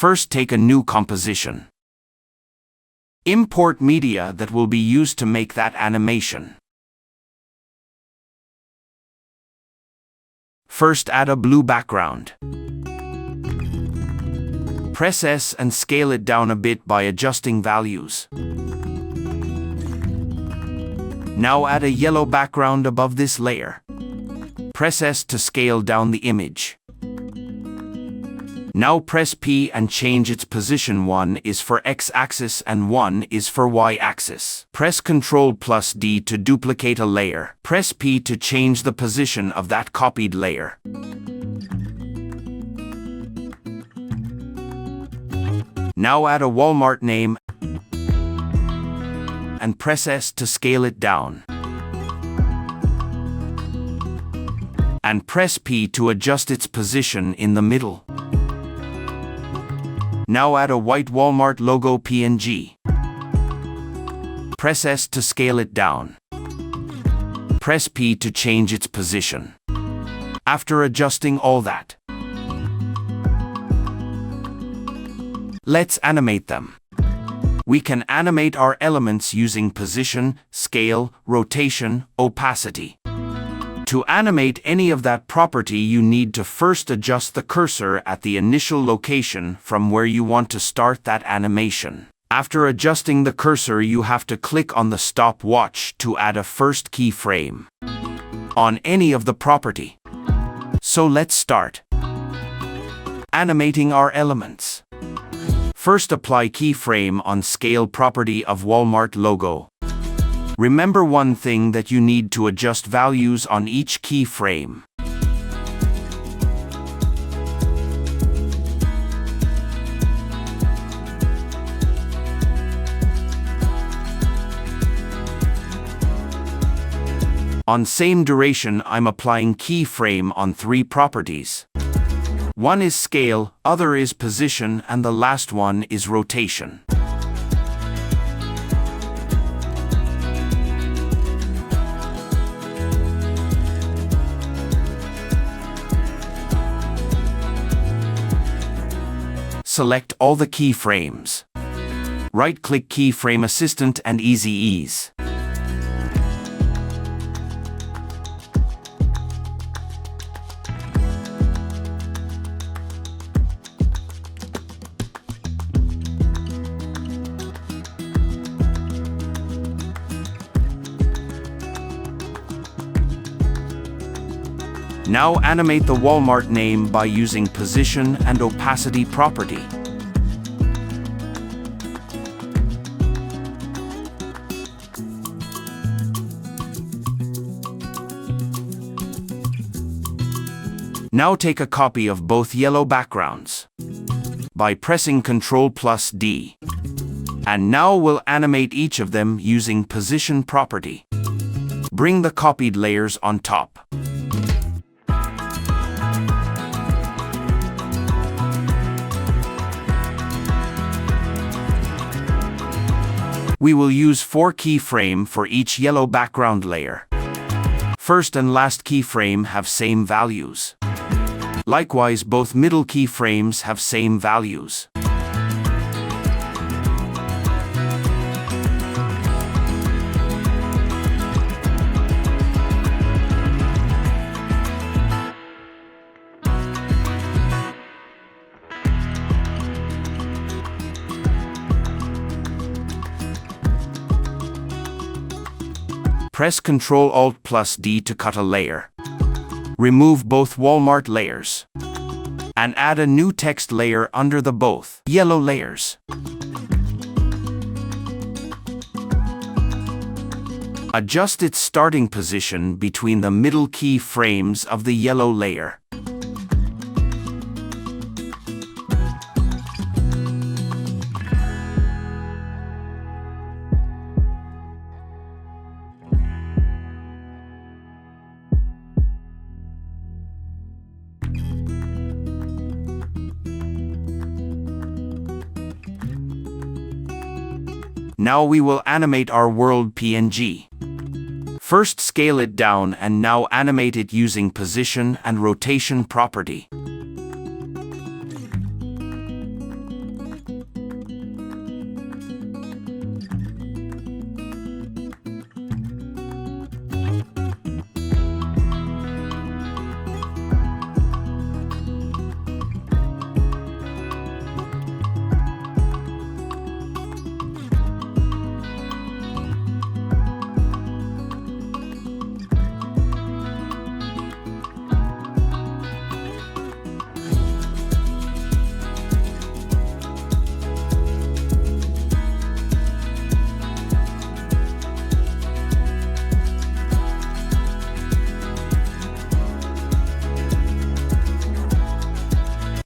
First, take a new composition. Import media that will be used to make that animation. First, add a blue background. Press S and scale it down a bit by adjusting values. Now add a yellow background above this layer. Press S to scale down the image. Now press P and change its position. 1 is for X-axis and 1 is for Y-axis. Press Ctrl+D to duplicate a layer. Press P to change the position of that copied layer. Now add a Walmart name and press S to scale it down. And press P to adjust its position in the middle. Now add a white Walmart logo PNG. Press S to scale it down. Press P to change its position. After adjusting all that, let's animate them. We can animate our elements using position, scale, rotation, opacity. To animate any of that property, you need to first adjust the cursor at the initial location from where you want to start that animation. After adjusting the cursor, you have to click on the stopwatch to add a first keyframe on any of the property. So let's start animating our elements. First, apply keyframe on scale property of Walmart logo. Remember one thing, that you need to adjust values on each keyframe. On same duration, I'm applying keyframe on 3 properties. One is scale, other is position, and the last one is rotation. Select all the keyframes. Right-click Keyframe Assistant and Easy Ease. Now animate the Walmart name by using position and opacity property. Now take a copy of both yellow backgrounds by pressing Ctrl+D. And now we'll animate each of them using position property. Bring the copied layers on top. We will use 4 keyframes for each yellow background layer. First and last keyframe have same values. Likewise, both middle keyframes have same values. Press Ctrl+Alt+D to cut a layer. Remove both Walmart layers. And add a new text layer under the both yellow layers. Adjust its starting position between the middle key frames of the yellow layer. Now we will animate our world PNG. First, scale it down and now animate it using position and rotation property.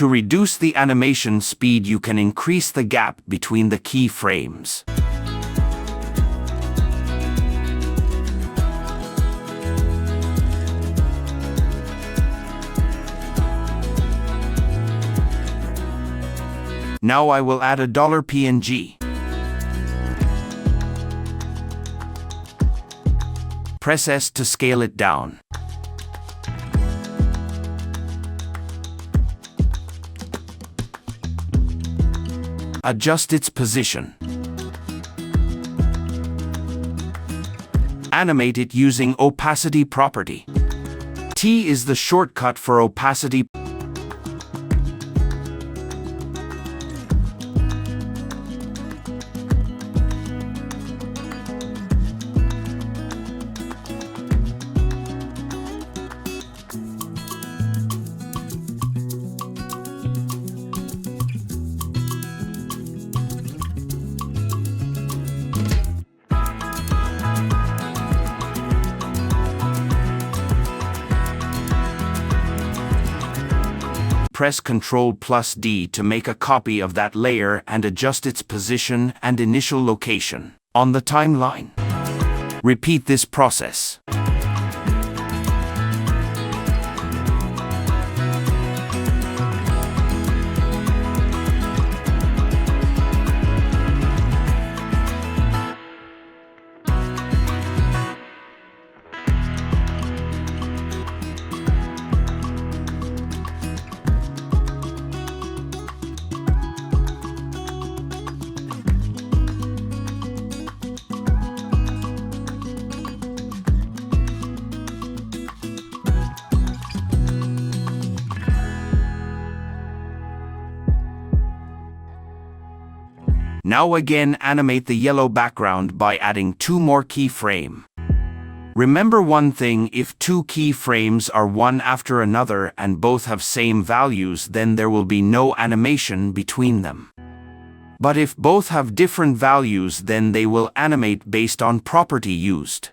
To reduce the animation speed, you can increase the gap between the keyframes. Now I will add a $PNG. Press S to scale it down. Adjust its position. Animate it using opacity property. T is the shortcut for opacity. Press Ctrl+D to make a copy of that layer and adjust its position and initial location on the timeline. Repeat this process. Now again animate the yellow background by adding 2 more keyframes. Remember one thing: if 2 keyframes are one after another and both have same values, then there will be no animation between them. But if both have different values, then they will animate based on property used.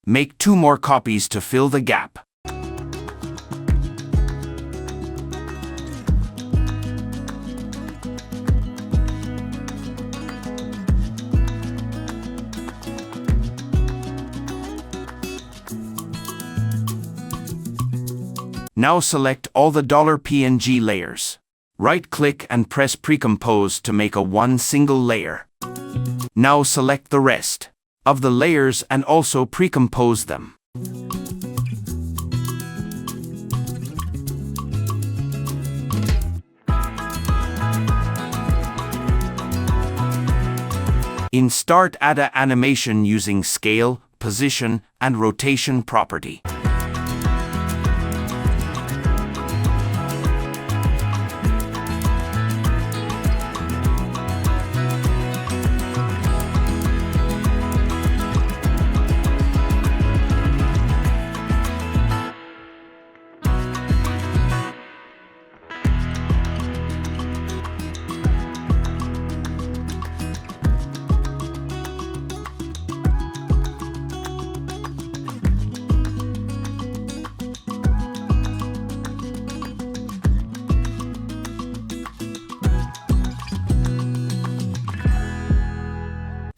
Make 2 more copies to fill the gap. Now select all the $PNG layers. Right-click and press Pre-Compose to make one single layer. Now select the rest of the layers and also pre-compose them. In Start, add an animation using Scale, Position, and Rotation property.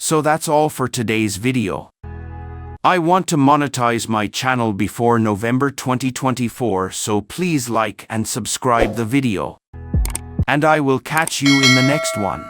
So that's all for today's video. I want to monetize my channel before November 2024, so please like and subscribe the video. And I will catch you in the next one.